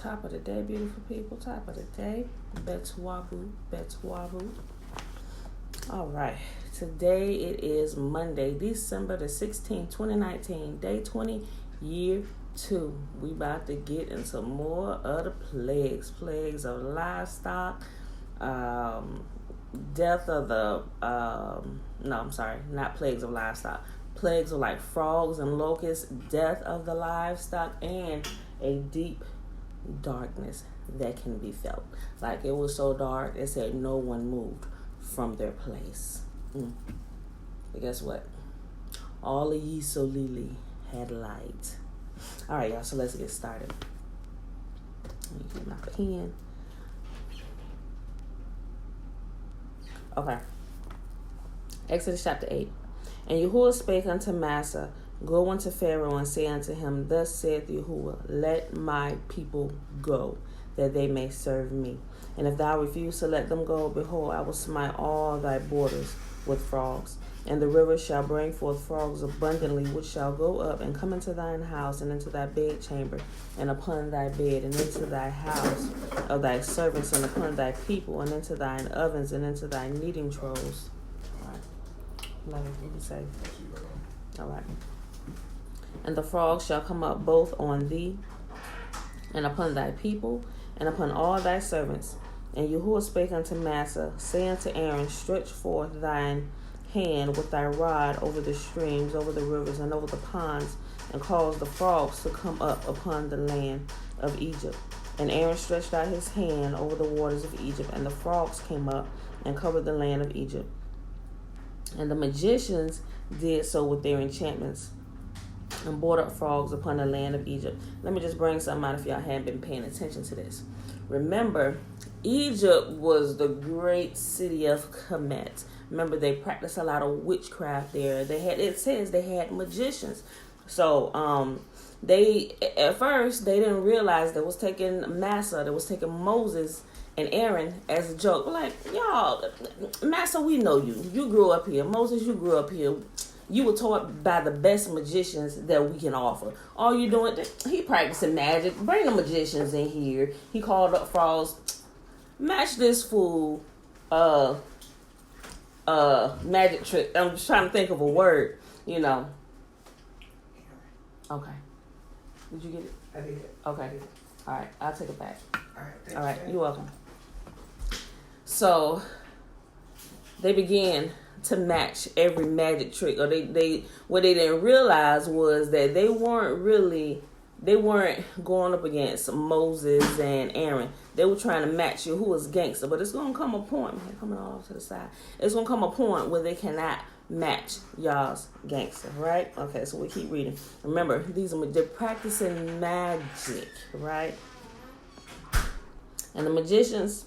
Top of the day, beautiful people. Top of the day. Betwabu. All right. Today it is Monday, December the 16th, 2019. Day 20, year 2. We about to get into more of the plagues. Plagues of livestock. Death of the... no, I'm sorry. Not plagues of livestock. Plagues of like frogs and locusts. Death of the livestock. And a deep darkness that can be felt. Like, it was so dark, it said no one moved from their place. But guess what? All of ye so lily had light. All right, y'all, so let's get started. Let me get my pen. Okay. Exodus chapter 8. And Yahuwah spake unto Massa, Go unto Pharaoh and say unto him, Thus saith Yahuwah, Let my people go, that they may serve me. And if thou refuse to let them go, behold, I will smite all thy borders with frogs. And the river shall bring forth frogs abundantly, which shall go up and come into thine house, and into thy bedchamber, and upon thy bed, and into thy house of thy servants, and upon thy people, and into thine ovens, and into thy kneading troughs. All right. Let me say. All right. And the frogs shall come up both on thee, and upon thy people, and upon all thy servants. And Yahuwah spake unto Massa, saying to Aaron, Stretch forth thine hand with thy rod over the streams, over the rivers, and over the ponds, and cause the frogs to come up upon the land of Egypt. And Aaron stretched out his hand over the waters of Egypt, and the frogs came up and covered the land of Egypt. And the magicians did so with their enchantments, and brought up frogs upon the land of Egypt. Let me just bring something out if y'all haven't been paying attention to this. Remember, Egypt was the great city of Kemet. Remember, they practiced a lot of witchcraft there. It says they had magicians. So they at first they didn't realize they was taking Massa, they was taking Moses and Aaron as a joke. Like, y'all, Massa, we know you. You grew up here. Moses, you grew up here. You were taught by the best magicians that we can offer. All you doing, he practicing magic. Bring the magicians in here. He called up frogs. Match this fool magic trick. I'm just trying to think of a word, you know. Okay. Did you get it? I did. Okay. All right. I'll take it back. All All right. You're welcome. So they began to match every magic trick, or they what they didn't realize was that they weren't going up against Moses and Aaron. They were trying to match you, who was gangster. But it's gonna come a point, man, coming all to the side. It's gonna come a point where they cannot match y'all's gangster, right? Okay, so we keep reading. Remember, they're practicing magic, right? And the magicians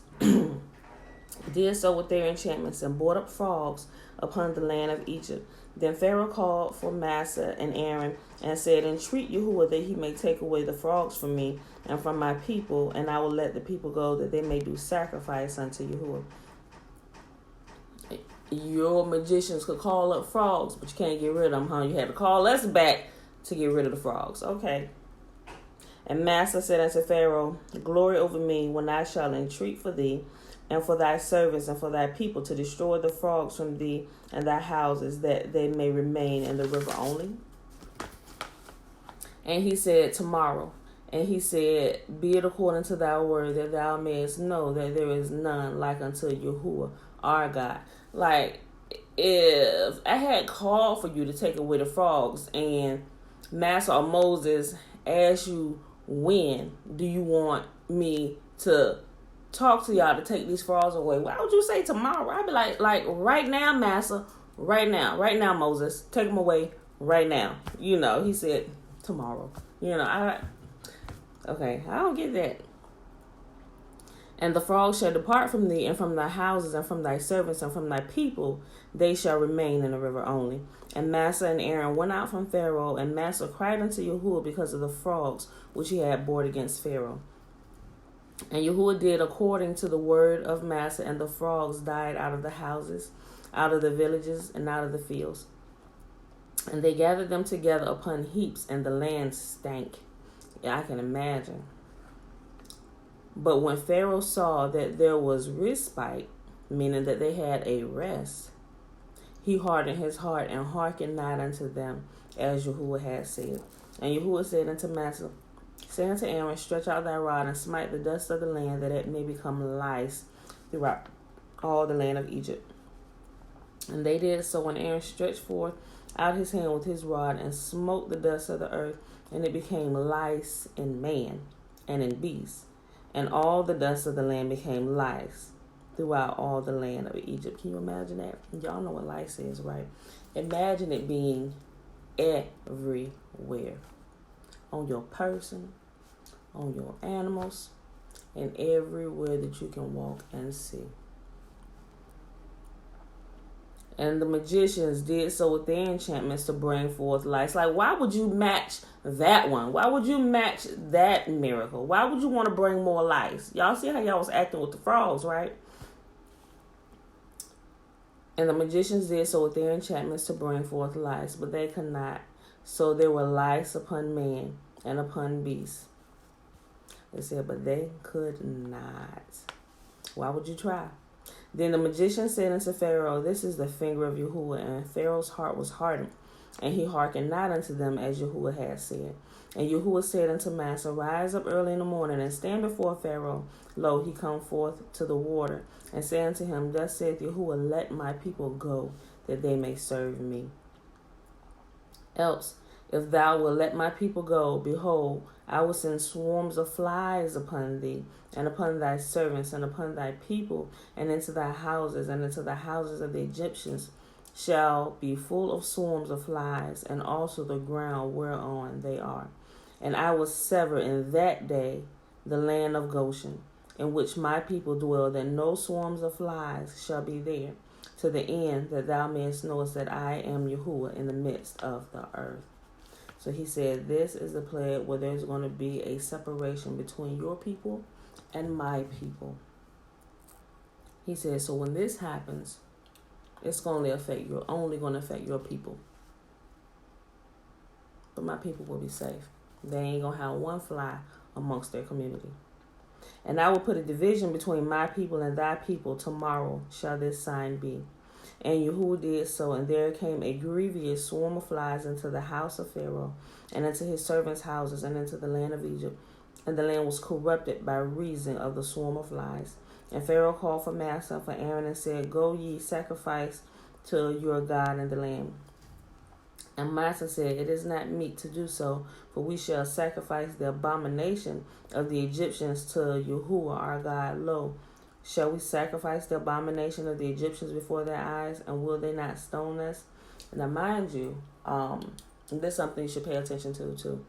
did so with their enchantments and brought up frogs upon the land of Egypt. Then Pharaoh called for Massa and Aaron and said, Entreat Yahuwah that he may take away the frogs from me and from my people, and I will let the people go that they may do sacrifice unto Yahuwah. Your magicians could call up frogs, but you can't get rid of them, huh? You had to call us back to get rid of the frogs. Okay. And Massa said unto Pharaoh, Glory over me when I shall entreat for thee, and for thy servants and for thy people, to destroy the frogs from thee and thy houses, that they may remain in the river only. And he said, Tomorrow. And he said, Be it according to thy word, that thou mayest know that there is none like unto Yahuwah our God. Like, if I had called for you to take away the frogs, and Massa or Moses asked you, when do you want me to talk to y'all to take these frogs away? Why would you say tomorrow? I'd be like right now, Massa, right now, Moses, take them away right now. You know, he said tomorrow. You know, I don't get that. And the frogs shall depart from thee, and from thy houses, and from thy servants, and from thy people, they shall remain in the river only. And Massa and Aaron went out from Pharaoh, and Massa cried unto Yahuwah because of the frogs which he had brought against Pharaoh. And Yahuwah did according to the word of Massa, and the frogs died out of the houses, out of the villages, and out of the fields. And they gathered them together upon heaps, and the land stank. Yeah, I can imagine. But when Pharaoh saw that there was respite, meaning that they had a rest, he hardened his heart and hearkened not unto them, as Yahuwah had said. And Yahuwah said unto Massa, say unto Aaron, stretch out thy rod and smite the dust of the land, that it may become lice throughout all the land of Egypt. And they did so, when Aaron stretched forth out his hand with his rod and smote the dust of the earth, and it became lice in man and in beast, and all the dust of the land became lice throughout all the land of Egypt. Can you imagine that? Y'all know what lice is, right? Imagine it being everywhere. On your person, on your animals, and everywhere that you can walk and see. And the magicians did so with their enchantments to bring forth lice. Like, why would you match that one? Why would you match that miracle? Why would you want to bring more lice? Y'all see how y'all was acting with the frogs, right? And the magicians did so with their enchantments to bring forth lice, but they could not. So there were lice upon man and upon beasts. They said, but they could not. Why would you try? Then the magician said unto Pharaoh, this is the finger of Yahuwah. And Pharaoh's heart was hardened, and he hearkened not unto them, as Yahuwah had said. And Yahuwah said unto Massa, rise up early in the morning, and stand before Pharaoh. Lo, he come forth to the water. And say unto him, thus saith Yahuwah, let my people go, that they may serve me. Else, if thou wilt let my people go, behold, I will send swarms of flies upon thee, and upon thy servants, and upon thy people, and into thy houses, and into the houses of the Egyptians shall be full of swarms of flies, and also the ground whereon they are. And I will sever in that day the land of Goshen, in which my people dwell, that no swarms of flies shall be there, to the end that thou mayest knowest that I am Yahuwah in the midst of the earth. So he said, this is the plague where there's going to be a separation between your people and my people. He said, so when this happens, it's only going to affect your people. But my people will be safe. They ain't going to have one fly amongst their community. And I will put a division between my people and thy people. Tomorrow shall this sign be. And Yahuwah did so, and there came a grievous swarm of flies into the house of Pharaoh, and into his servants' houses, and into the land of Egypt. And the land was corrupted by reason of the swarm of flies. And Pharaoh called for Massa and for Aaron, and said, go ye, sacrifice to your God in the land. And Massa said, it is not meet to do so, for we shall sacrifice the abomination of the Egyptians to Yahuwah our God. Lo, shall we sacrifice the abomination of the Egyptians before their eyes, and will they not stone us? Now, mind you, this is something you should pay attention to, too.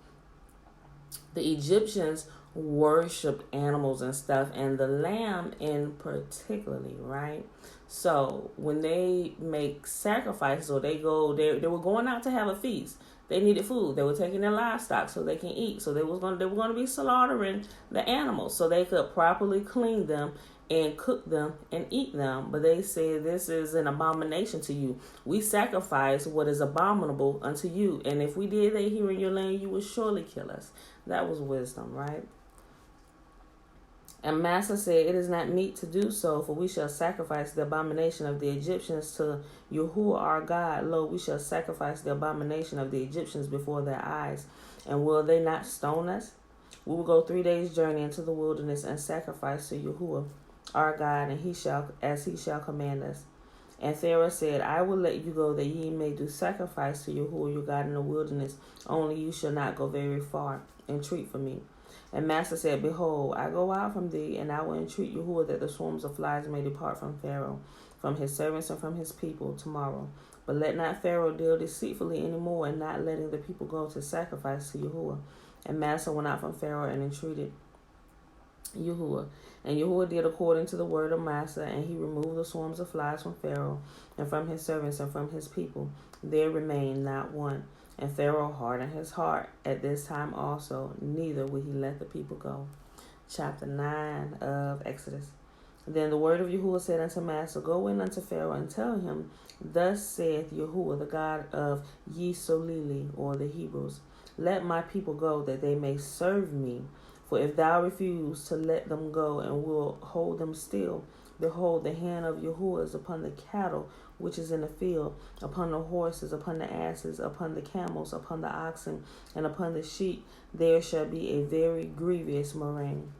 The Egyptians worshipped animals and stuff, and the lamb in particularly, right? So when they make sacrifices, or they were going out to have a feast. They needed food. They were taking their livestock so they can eat. So they were going to be slaughtering the animals so they could properly clean them and cook them and eat them. But they said, this is an abomination to you. We sacrifice what is abominable unto you. And if we did that here in your land, you would surely kill us. That was wisdom, right? And Massa said, it is not meet to do so, for we shall sacrifice the abomination of the Egyptians to Yahuwah our God. Lo, we shall sacrifice the abomination of the Egyptians before their eyes. And will they not stone us? We will go 3 days' journey into the wilderness and sacrifice to Yahuwah our God, and he shall command us. And Pharaoh said, I will let you go, that ye may do sacrifice to Yahuwah your God in the wilderness. Only you shall not go very far. Entreat for me. And Massa said, behold, I go out from thee, and I will entreat Yahuwah that the swarms of flies may depart from Pharaoh, from his servants, and from his people tomorrow. But let not Pharaoh deal deceitfully any more, in not letting the people go to sacrifice to Yahuwah. And Massa went out from Pharaoh and entreated Yahuwah. And Yahuwah did according to the word of Massa, and he removed the swarms of flies from Pharaoh, and from his servants, and from his people. There remained not one. And Pharaoh hardened his heart at this time also, neither would he let the people go. Chapter 9 of Exodus. Then the word of Yahuwah said unto Massa, go in unto Pharaoh, and tell him, thus saith Yahuwah, the God of Yisolili, or the Hebrews, let my people go, that they may serve me. For if thou refuse to let them go and will hold them still, behold, the hand of Yahuwah is upon the cattle which is in the field, upon the horses, upon the asses, upon the camels, upon the oxen, and upon the sheep. There shall be a very grievous murrain.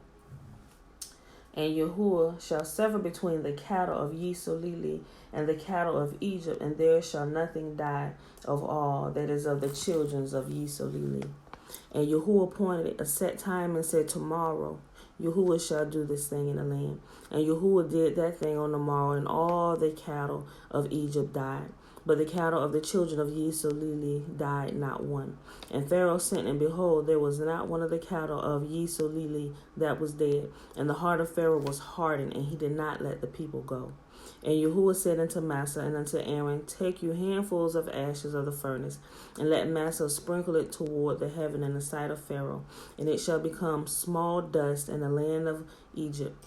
And Yahuwah shall sever between the cattle of Yisolili and the cattle of Egypt, and there shall nothing die of all that is of the children of Yisolili. And Yahuwah appointed a set time and said, tomorrow Yahuwah shall do this thing in the land. And Yahuwah did that thing on the morrow, and all the cattle of Egypt died. But the cattle of the children of Yisolili died not one. And Pharaoh sent, and behold, there was not one of the cattle of Yisolili that was dead. And the heart of Pharaoh was hardened, and he did not let the people go. And Yahuwah said unto Massa and unto Aaron, take you handfuls of ashes of the furnace, and let Massa sprinkle it toward the heaven in the sight of Pharaoh, and it shall become small dust in the land of Egypt,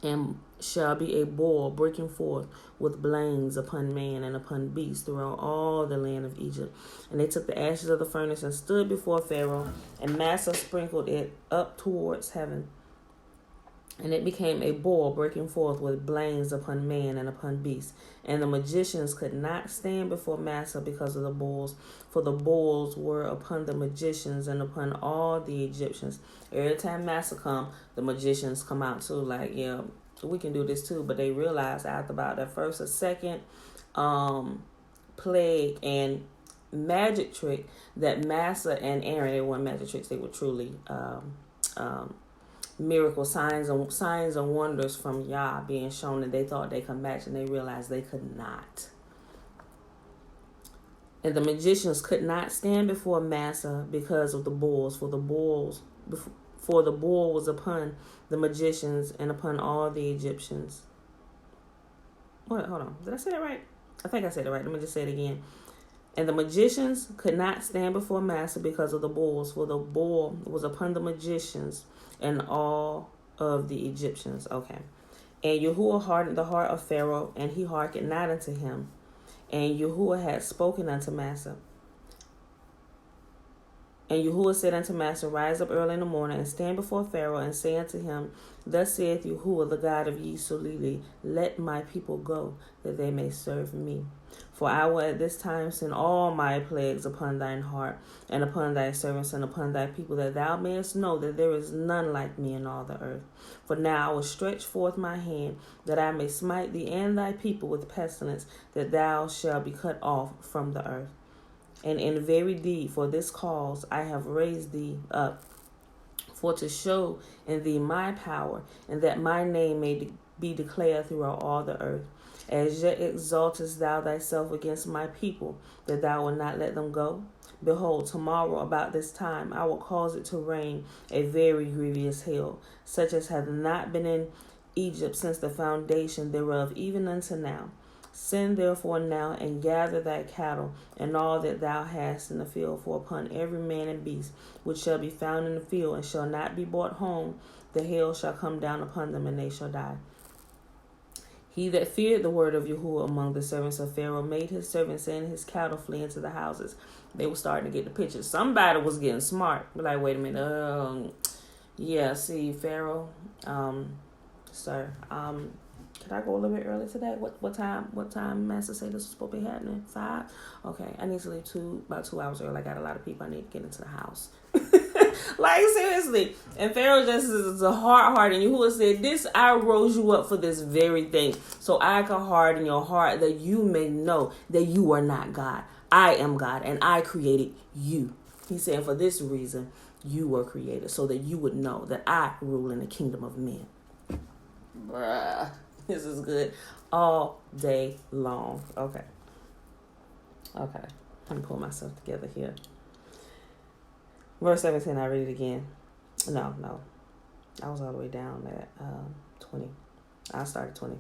and shall be a boil breaking forth with blains upon man and upon beast throughout all the land of Egypt. And they took the ashes of the furnace and stood before Pharaoh, and Massa sprinkled it up towards heaven. And it became a boil breaking forth with blains upon man and upon beast. And the magicians could not stand before Massa because of the boils, for the boils were upon the magicians and upon all the Egyptians. Every time Massa come, the magicians come out too, like, yeah, we can do this too. But they realized after about the first or second plague and magic trick that Massa and Aaron, they weren't magic tricks, they were truly miracle signs and wonders from Yah being shown, and they thought they could match, and they realized they could not. And the magicians could not stand before Massa because of the bulls, for the bull was upon the magicians and upon all the Egyptians. What? Hold on. Did I say that right? I think I said it right. Let me just say it again. And the magicians could not stand before Massa because of the bulls, for the bull was upon the magicians and all of the Egyptians. Okay. And Yahuwah hardened the heart of Pharaoh, and he hearkened not unto him. And Yahuwah had spoken unto Massa. And Yahuwah said unto Massa, rise up early in the morning, and stand before Pharaoh, and say unto him, thus saith Yahuwah, the God of Yisolili, let my people go, that they may serve me. For I will at this time send all my plagues upon thine heart, and upon thy servants, and upon thy people, that thou mayest know that there is none like me in all the earth. For now I will stretch forth my hand, that I may smite thee and thy people with pestilence, that thou shalt be cut off from the earth. And in very deed, for this cause I have raised thee up, for to show in thee my power, and that my name may be declared throughout all the earth. As yet exaltest thou thyself against my people, that thou wilt not let them go? Behold, tomorrow about this time I will cause it to rain a very grievous hail, such as hath not been in Egypt since the foundation thereof, even unto now. Send therefore now and gather thy cattle and all that thou hast in the field, for upon every man and beast which shall be found in the field and shall not be brought home, the hail shall come down upon them, and they shall die. He that feared the word of Yahuwah among the servants of Pharaoh made his servants and his cattle flee into the houses. They were starting to get the picture. Somebody was getting smart. Like, wait a minute. Yeah, see, Pharaoh, sir, could I go a little bit early today? What time Master said this was supposed to be happening? 5? Okay, I need to leave about 2 hours early. I got a lot of people I need to get into the house. Like, seriously. And Pharaoh just is a hard heart. And Yahuwah said, this, I rose you up for this very thing, so I can harden your heart, that you may know that you are not God. I am God, and I created you. He said, for this reason, you were created, so that you would know that I rule in the kingdom of men. Bruh. This is good all day long. Okay. Let me pull myself together here. Verse 17, I read it again. No. I was all the way down at 20. I started 20.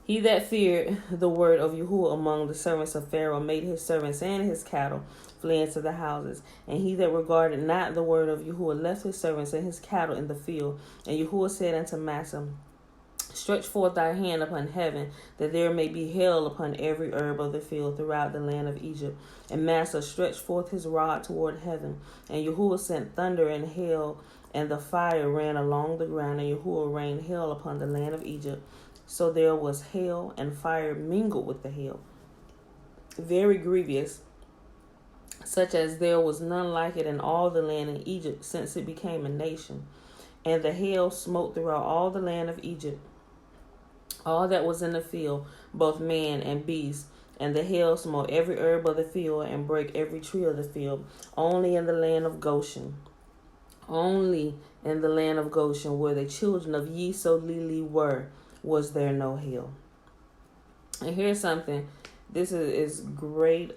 He that feared the word of Yahuwah among the servants of Pharaoh made his servants and his cattle flee into the houses. And he that regarded not the word of Yahuwah left his servants and his cattle in the field. And Yahuwah said unto Massa, Stretch forth thy hand upon heaven, that there may be hail upon every herb of the field throughout the land of Egypt. And Massa stretched forth his rod toward heaven, and Yahuwah sent thunder and hail, and the fire ran along the ground, and Yahuwah rained hail upon the land of Egypt. So there was hail and fire mingled with the hail, very grievous, such as there was none like it in all the land in Egypt since it became a nation. And the hail smote throughout all the land of Egypt, all that was in the field, both man and beast. And the hail smote every herb of the field and brake every tree of the field. Only in the land of Goshen, only in the land of Goshen, where the children of Yisolili were, was there no hail. And here's something. This is great.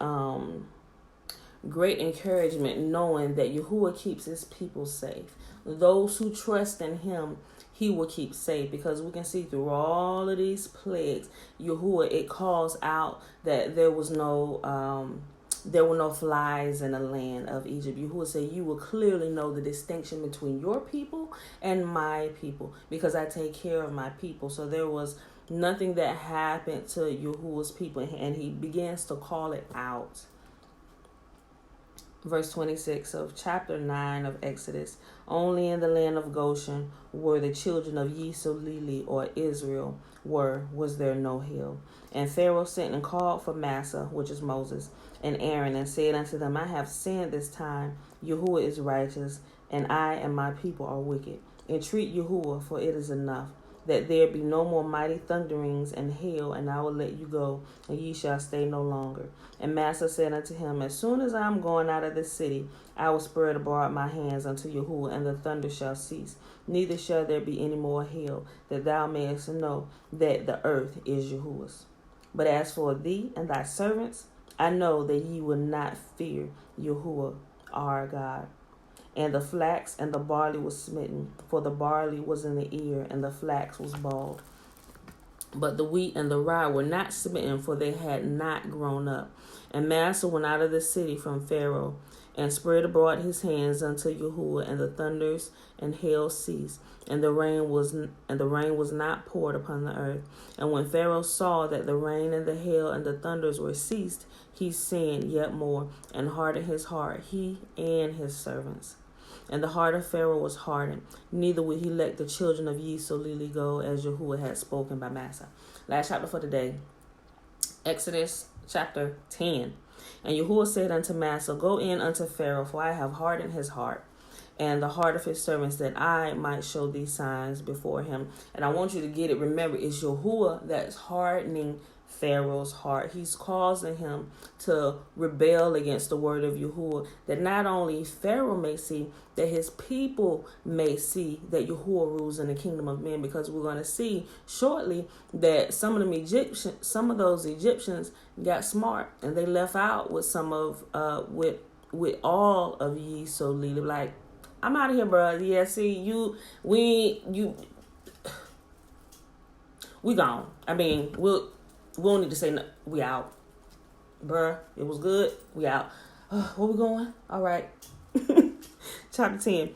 Great encouragement, knowing that Yahuwah keeps his people safe. Those who trust in him, he will keep safe, because we can see through all of these plagues, Yahuwah, it calls out that there were no flies in the land of Egypt. Yahuwah said, you will clearly know the distinction between your people and my people, because I take care of my people. So there was nothing that happened to Yahuwah's people, and he begins to call it out. Verse 26 of chapter 9 of Exodus. Only in the land of Goshen, where the children of Yisolili or Israel was there no hail. And Pharaoh sent and called for Massa, which is Moses, and Aaron, and said unto them, I have sinned this time. Yahuwah is righteous, and I and my people are wicked. Entreat Yahuwah, for it is enough, that there be no more mighty thunderings and hail, and I will let you go, and ye shall stay no longer. And Massa said unto him, as soon as I am going out of this city, I will spread abroad my hands unto Yahuwah, and the thunder shall cease. Neither shall there be any more hail, that thou mayest know that the earth is Yahuwah's. But as for thee and thy servants, I know that ye will not fear Yahuwah our God. And the flax and the barley was smitten, for the barley was in the ear, and the flax was bald. But the wheat and the rye were not smitten, for they had not grown up. And Massa went out of the city from Pharaoh, and spread abroad his hands unto Yahuwah, and the thunders and hail ceased, and the rain was not poured upon the earth. And when Pharaoh saw that the rain and the hail and the thunders were ceased, he sinned yet more, and hardened his heart, he and his servants. And the heart of Pharaoh was hardened, neither would he let the children of Yisolili go, as Yahuwah had spoken by Massa. Last chapter for today, Exodus chapter 10. And Yahuwah said unto Massa, go in unto Pharaoh, for I have hardened his heart, and the heart of his servants, that I might show these signs before him. And I want you to get it. Remember, it's Yahuwah that's hardening Pharaoh's heart. He's causing him to rebel against the word of Yahuwah, that not only Pharaoh may see, that his people may see that Yahuwah rules in the kingdom of men, because we're going to see shortly that some of those Egyptians got smart, and they left out with some of with all of ye so leader. Like, I'm out of here, bro. Yeah, see, we gone. I mean, we don't need to say no. We out. Bruh, it was good. We out. Where we going? All right. Chapter 10.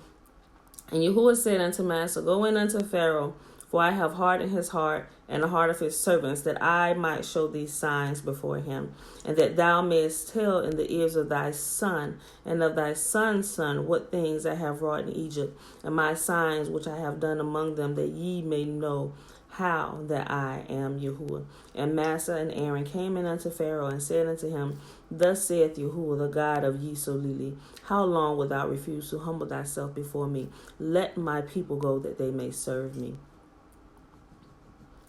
And Yahuwah said unto Massa, go in unto Pharaoh, for I have hardened his heart and the heart of his servants, that I might show these signs before him, and that thou mayest tell in the ears of thy son and of thy son's son what things I have wrought in Egypt, and my signs which I have done among them, that ye may know how that I am Yahuwah. And Massa and Aaron came in unto Pharaoh, and said unto him, thus saith Yahuwah, the God of Yisolili, how long wilt thou refuse to humble thyself before me? Let my people go, that they may serve me.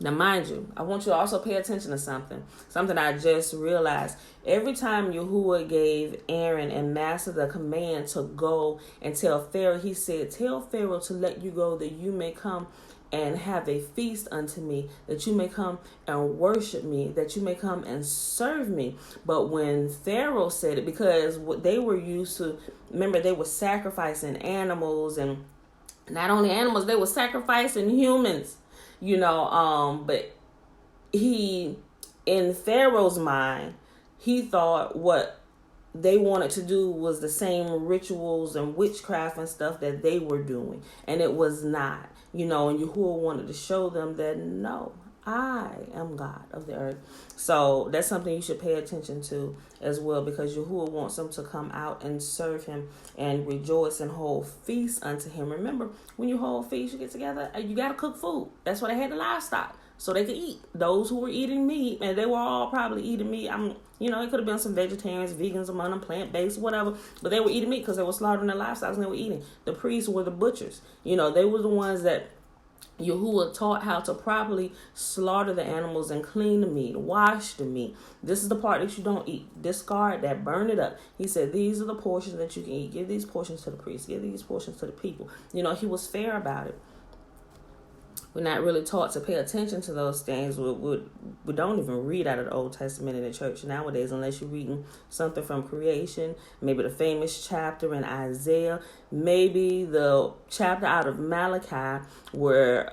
Now, mind you, I want you to also pay attention to something I just realized. Every time Yahuwah gave Aaron and Massa the command to go and tell Pharaoh, he said, tell Pharaoh to let you go, that you may come and have a feast unto me, that you may come and worship me, that you may come and serve me. But when Pharaoh said it, because what they were used to, remember, they were sacrificing animals, and not only animals, they were sacrificing humans, but in Pharaoh's mind, he thought what they wanted to do was the same rituals and witchcraft and stuff that they were doing. And it was not, and Yahuwah wanted to show them that no, I am God of the earth. So that's something you should pay attention to as well, because Yahuwah wants them to come out and serve him and rejoice and hold feasts unto him. Remember, when you hold feasts, you get together, you got to cook food. That's why they had the livestock, so they could eat. Those who were eating meat, and they were all probably eating meat. It could have been some vegetarians, vegans among them, plant-based, whatever. But they were eating meat because they were slaughtering their livestock and they were eating. The priests were the butchers. They were the ones that Yahuwah taught how to properly slaughter the animals and clean the meat, wash the meat. This is the part that you don't eat. Discard that, burn it up. He said, these are the portions that you can eat. Give these portions to the priests. Give these portions to the people. He was fair about it. We're not really taught to pay attention to those things. We don't even read out of the Old Testament in the church nowadays unless you're reading something from creation, maybe the famous chapter in Isaiah, maybe the chapter out of Malachi where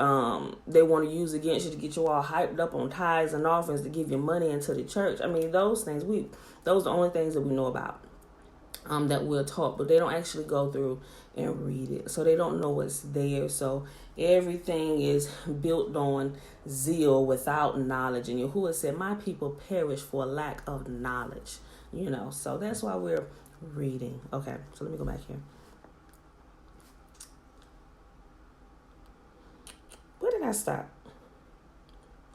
they want to use against you to get you all hyped up on tithes and offerings to give you money into the church. Those things, those are the only things that we know about. That we're taught, but they don't actually go through and read it, so they don't know what's there. So everything is built on zeal without knowledge, and Yahuwah said, my people perish for a lack of knowledge. So that's why we're reading. Okay, so let me go back here. Where did I stop?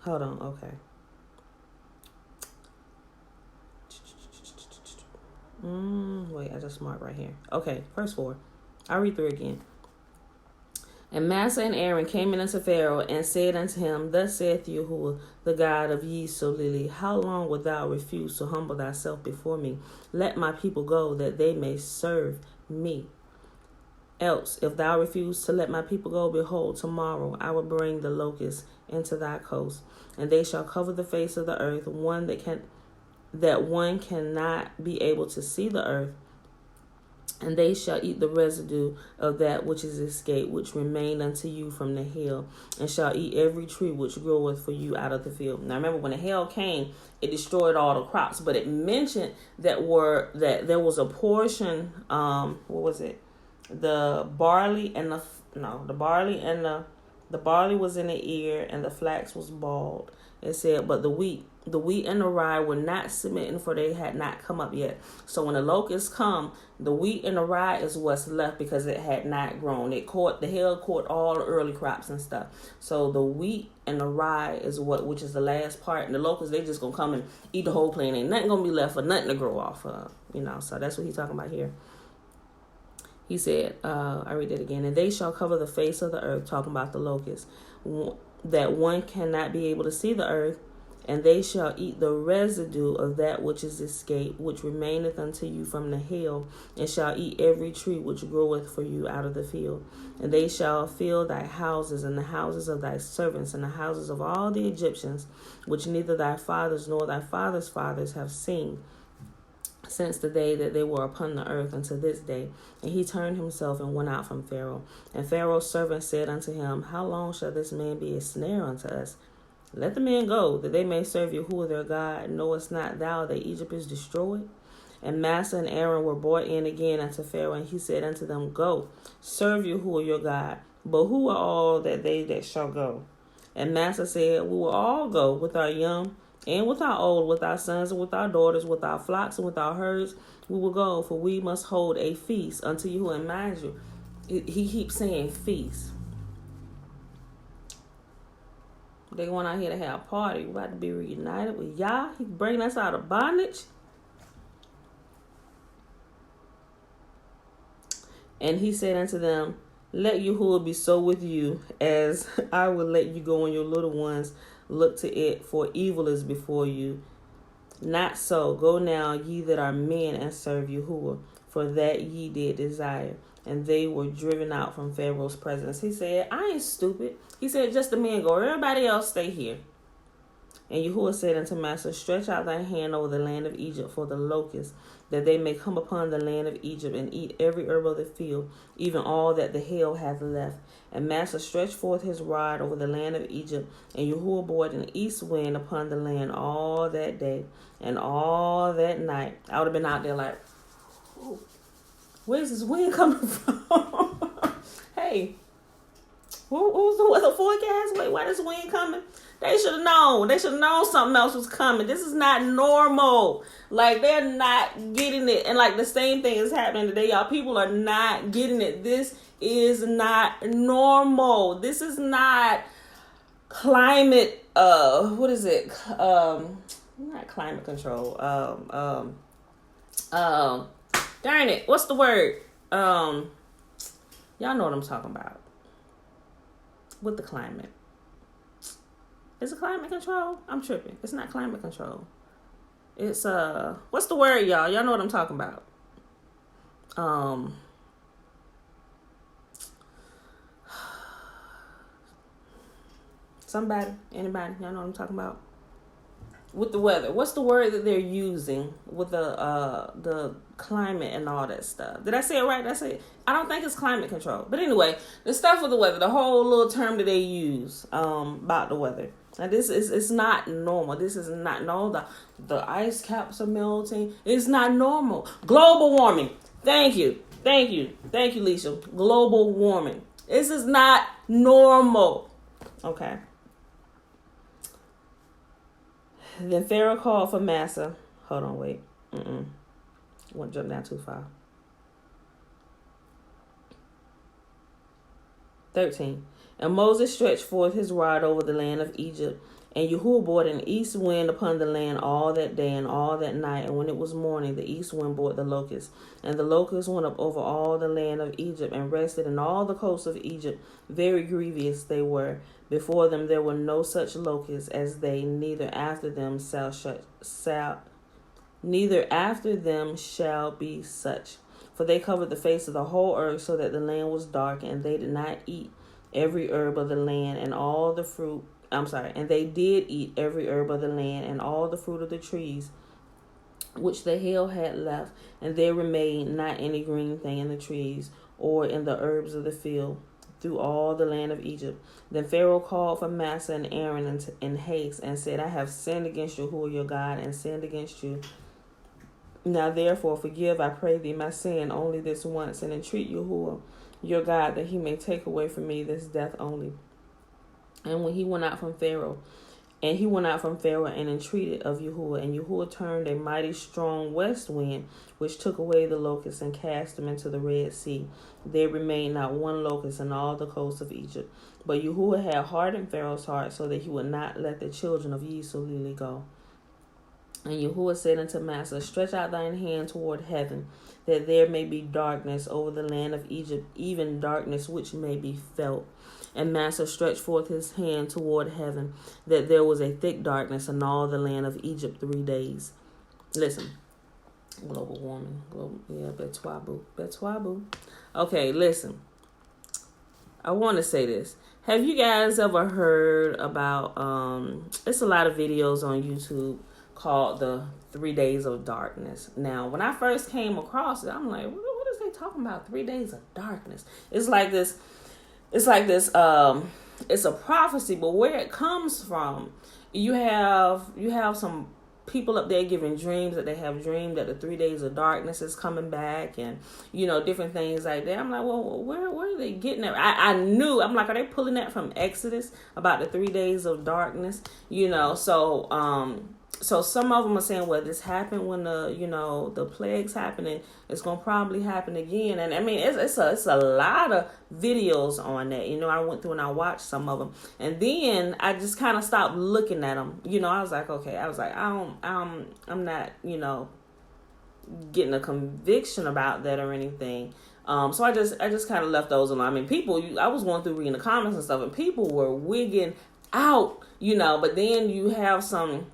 Hold on. Okay. Wait, I just marked right here. Okay, verse 4. I'll read through again. And Massa and Aaron came in unto Pharaoh and said unto him, thus saith Yahuwah, the God of ye Solili, how long wilt thou refuse to humble thyself before me? Let my people go, that they may serve me. Else, if thou refuse to let my people go, behold, tomorrow I will bring the locusts into thy coast, and they shall cover the face of the earth, that one cannot be able to see the earth, and they shall eat the residue of that which is escaped, which remained unto you from the hail, and shall eat every tree which groweth for you out of the field. Now remember, when the hail came, it destroyed all the crops, but it mentioned that there was a portion, what was it? The barley was in the ear, and the flax was bald. It said, but the wheat and the rye were not smitten, for they had not come up yet. So when the locusts come, the wheat and the rye is what's left because it had not grown. The hail caught all the early crops and stuff. So the wheat and the rye is which is the last part. And the locusts, they just gonna come and eat the whole plant. Ain't nothing gonna be left for nothing to grow off of. So that's what he's talking about here. He said, I read it again, and they shall cover the face of the earth, talking about the locusts, that one cannot be able to see the earth, and they shall eat the residue of that which is escaped, which remaineth unto you from the hail, and shall eat every tree which groweth for you out of the field. And they shall fill thy houses, and the houses of thy servants, and the houses of all the Egyptians, which neither thy fathers nor thy fathers' fathers have seen, since the day that they were upon the earth unto this day. And he turned himself and went out from Pharaoh. And Pharaoh's servant said unto him, how long shall this man be a snare unto us? Let the men go, that they may serve Yahuwah their God. Knowest not thou that Egypt is destroyed? And Massa and Aaron were brought in again unto Pharaoh, and he said unto them, go, serve Yahuwah your God. But who are all that shall go? And Massa said, we will all go, with our young and with our old, with our sons and with our daughters, with our flocks and with our herds. We will go, for we must hold a feast unto Yahuwah. And mind you, he keeps saying feast. They going out here to have a party. We're about to be reunited with Yah. He bringing us out of bondage. And he said unto them, let Yahuwah be so with you, as I will let you go and your little ones look to it, for evil is before you. Not so. Go now, ye that are men, and serve Yahuwah, for that ye did desire. And they were driven out from Pharaoh's presence. He said, I ain't stupid. He said, just the men go. Everybody else stay here. And Yahuwah said unto Massa, stretch out thy hand over the land of Egypt for the locusts, that they may come upon the land of Egypt and eat every herb of the field, even all that the hail hath left. And Massa stretched forth his rod over the land of Egypt, and Yahuwah bore an east wind upon the land all that day and all that night. I would have been out there like, Where's this wind coming from? Hey, who's the weather forecast? Wait, why this wind coming? They should have known. They should have known something else was coming. This is not normal. Like, they're not getting it. And, like, the same thing is happening today, y'all. People are not getting it. This is not normal. This is not climate, what is it? Not climate control. Darn it. What's the word? Y'all know what I'm talking about. With the climate. Is it climate control? I'm tripping. It's not climate control. It's what's the word, y'all? Y'all know what I'm talking about. Somebody, anybody, y'all know what I'm talking about? With the weather. What's the word that they're using with the climate and all that stuff? Did I say it right? Did I say it? I don't think it's climate control. But anyway, the stuff with the weather, the whole little term that they use about the weather. Now, this is, it's not normal. This is not normal. The ice caps are melting. It's not normal. Global warming. Thank you, Leisha. Global warming. This is not normal. Okay. Then Pharaoh called for Massa. Hold on, wait. I want to jump down too far. 13. And Moses stretched forth his rod over the land of Egypt, and Yahuwah brought an east wind upon the land all that day and all that night. And when it was morning, the east wind brought the locusts. And the locusts went up over all the land of Egypt and rested in all the coasts of Egypt. Very grievous they were. Before them there were no such locusts as they, neither after them shall be such. For they covered the face of the whole earth, so that the land was dark, and they did not eat every herb of the land and all the fruit. And they did eat every herb of the land and all the fruit of the trees which the hail had left, and there remained not any green thing in the trees or in the herbs of the field through all the land of Egypt. Then Pharaoh called for Massa and Aaron in haste and said, I have sinned against Yahuwah your God and sinned against you. Now therefore forgive, I pray thee, my sin only this once, and entreat Yahuwah your God that he may take away from me this death only. And when he went out from Pharaoh and entreated of Yahuwah, and Yahuwah turned a mighty strong west wind, which took away the locusts and cast them into the Red Sea. There remained not one locust in all the coast of Egypt. But Yahuwah had hardened Pharaoh's heart, so that he would not let the children of Yisrael go. And Yahuwah said unto Massa, stretch out thine hand toward heaven, that there may be darkness over the land of Egypt, even darkness which may be felt. And Massa stretched forth his hand toward heaven, that there was a thick darkness in all the land of Egypt 3 days. Listen. Global warming. Betwabu. Okay, listen. I want to say this. Have you guys ever heard about, it's a lot of videos on YouTube called the 3 days of darkness. Now, when I first came across it, I'm like, what is they talking about? 3 days of darkness. It's like this, it's a prophecy, but where it comes from, you have some people up there giving dreams that they have dreamed that the 3 days of darkness is coming back, and different things like that. I'm like, well, where are they getting that? I knew. I'm like, are they pulling that from Exodus about the 3 days of darkness? So some of them are saying, well, this happened when the plagues happened, and it's going to probably happen again. And I mean, it's a lot of videos on that. I went through and I watched some of them, and then I just kind of stopped looking at them. I was like, okay, I'm not, getting a conviction about that or anything. So I just kind of left those alone. I mean, I was going through reading the comments and stuff, and people were wigging out, but then you have some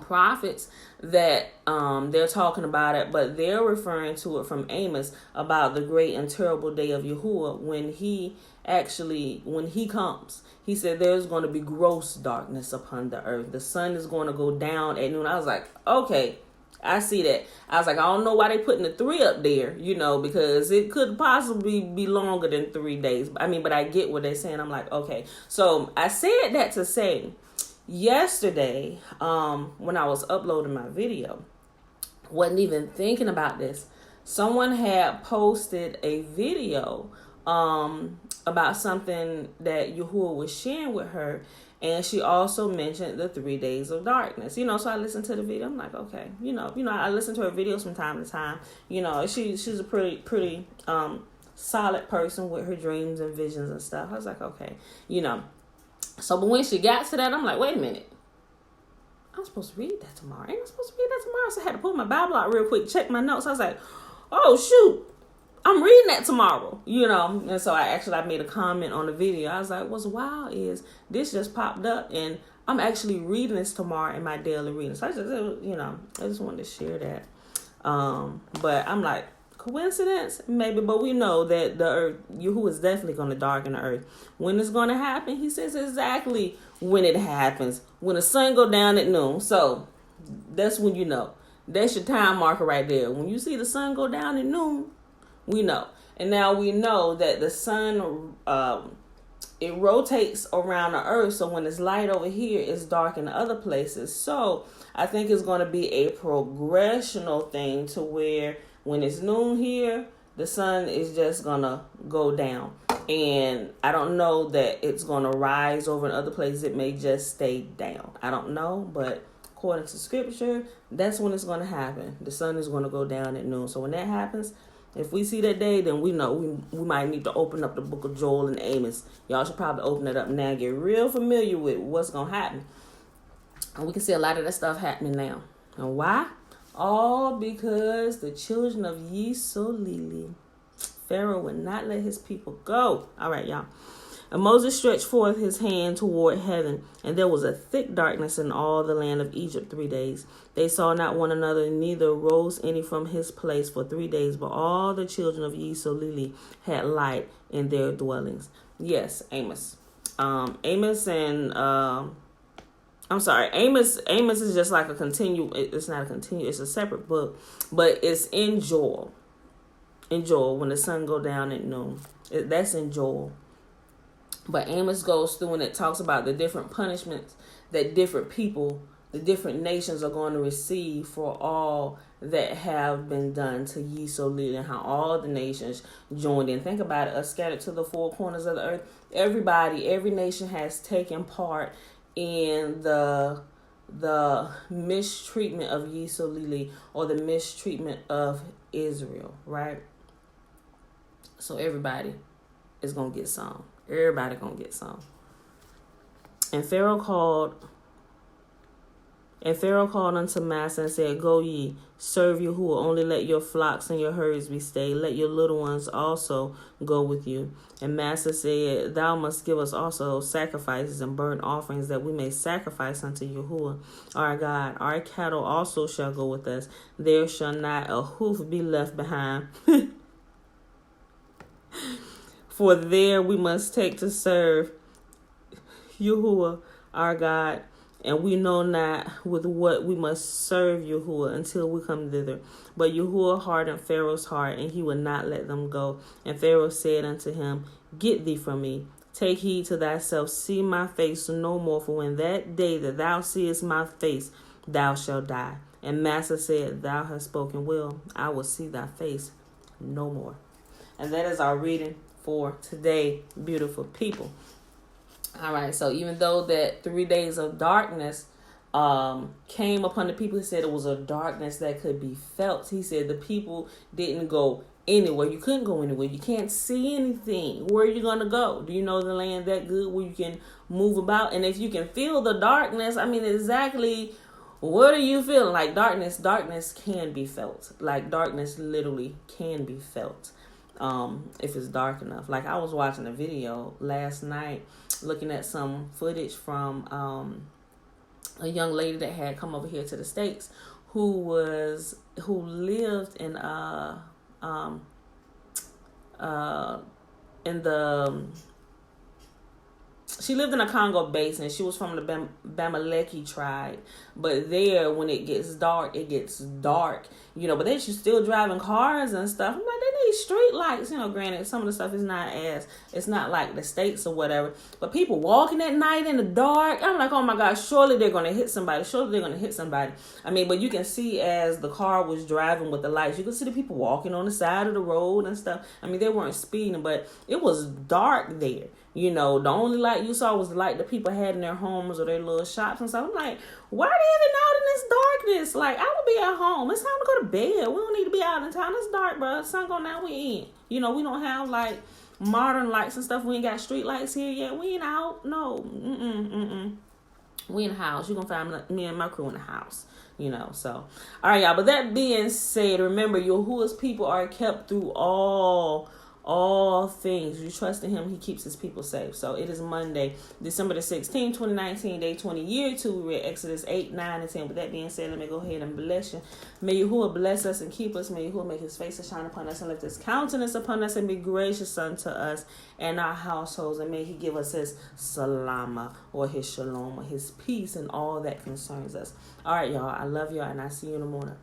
prophets that they're talking about it, but they're referring to it from Amos about the great and terrible day of Yahuwah when he comes. He said there's going to be gross darkness upon the earth. The sun is going to go down at noon. I was like, okay, I see that. I was like, I don't know why they putting the 3 up there, because it could possibly be longer than 3 days. But I get what they're saying. I'm like, okay. So I said that to say, yesterday, when I was uploading my video, wasn't even thinking about this. someone had posted a video about something that Yahuwah was sharing with her, and she also mentioned the 3 days of darkness. So I listened to the video. I'm like, okay, I listen to her videos from time to time. She's a pretty solid person with her dreams and visions and stuff. I was like, okay, So, but when she got to that, I'm like, wait a minute. I'm supposed to read that tomorrow. Ain't I supposed to read that tomorrow? So I had to pull my Bible out real quick, check my notes. I was like, oh, shoot. I'm reading that tomorrow, And so I made a comment on the video. I was like, what's wild is this just popped up, and I'm actually reading this tomorrow in my daily reading. So I just wanted to share that. But I'm like, coincidence? Maybe, but we know that the earth, Yahuwah is definitely going to darken the earth. When it's going to happen, he says exactly when it happens. When the sun go down at noon. So that's when you know. That's your time marker right there. When you see the sun go down at noon, we know. And now we know that the sun, it rotates around the earth. So when it's light over here, it's dark in other places. So I think it's going to be a progressional thing to where when it's noon here, the sun is just going to go down. And I don't know that it's going to rise over in other places. It may just stay down. I don't know. But according to scripture, that's when it's going to happen. The sun is going to go down at noon. So when that happens, if we see that day, then we know we might need to open up the book of Joel and Amos. Y'all should probably open it up now. Get real familiar with what's going to happen. And we can see a lot of that stuff happening now. And why? All because the children of Yisolili, Pharaoh would not let his people go. All right, y'all. And Moses stretched forth his hand toward heaven, and there was a thick darkness in all the land of Egypt 3 days. They saw not one another, neither rose any from his place for 3 days, but all the children of Yisolili had light in their dwellings. Yes, Amos. Amos is just like it's not a continue, it's a separate book, but it's in Joel. In Joel, when the sun go down at noon. That's in Joel. But Amos goes through and it talks about the different punishments that different people, the different nations are going to receive for all that have been done to Yisolili, and how all the nations joined in. Think about it, us scattered to the four corners of the earth. Every nation has taken part in the mistreatment of Yisolili, or the mistreatment of Israel, right? So everybody is going to get some. Everybody going to get some. And Pharaoh called unto Massa and said, Go ye, serve Yahuwah, only let your flocks and your herds be stayed. Let your little ones also go with you. And Massa said, Thou must give us also sacrifices and burnt offerings, that we may sacrifice unto Yahuwah our God. Our cattle also shall go with us. There shall not a hoof be left behind. For there we must take to serve Yahuwah our God, and we know not with what we must serve Yahuwah until we come thither. But Yahuwah hardened Pharaoh's heart, and he would not let them go. And Pharaoh said unto him, Get thee from me. Take heed to thyself, see my face no more, for when that day that thou seest my face, thou shalt die. And Massa said, Thou hast spoken well. I will see thy face no more. And that is our reading for today, beautiful people. All right, so even though that 3 days of darkness came upon the people, he said it was a darkness that could be felt. He said the people didn't go anywhere. You couldn't go anywhere. You can't see anything. Where are you going to go? Do you know the land that good where you can move about? And if you can feel the darkness, I mean, exactly what are you feeling? Like darkness can be felt. Like darkness literally can be felt. If it's dark enough. Like I was watching a video last night, looking at some footage from a young lady that had come over here to the States, who lived in she lived in a Congo basin. She was from the Bamileke tribe. But there, when it gets dark, but they should still driving cars and stuff. I'm like, they see street lights. Granted, some of the stuff is it's not like the States or whatever. But people walking at night in the dark, I'm like, oh my gosh, surely they're going to hit somebody. But you can see as the car was driving with the lights, you can see the people walking on the side of the road and stuff. They weren't speeding, but it was dark there. The only light you saw was the light that people had in their homes or their little shops and stuff. I'm like, why are they even out in this darkness? Like, I would be at home. It's time to go to bed. We don't need to be out in town. It's dark, bro. Sun going down, we in. We don't have, like, modern lights and stuff. We ain't got street lights here yet. We ain't out. No. We in the house. You gonna find me and my crew in the house. So. All right, y'all. But that being said, remember, Yahuwah's people are kept through all things. You trust in him, he keeps his people safe. So it is Monday, December the 16th, 2019, day 20, year 2. We read Exodus 8, 9, and 10. With that being said, let me go ahead and bless you. May Yahuwah bless us and keep us. May Yahuwah make his face to shine upon us and lift his countenance upon us and be gracious unto us and our households. And may he give us his salama or his shalom or his peace and all that concerns us. All right, y'all. I love y'all and I see you in the morning.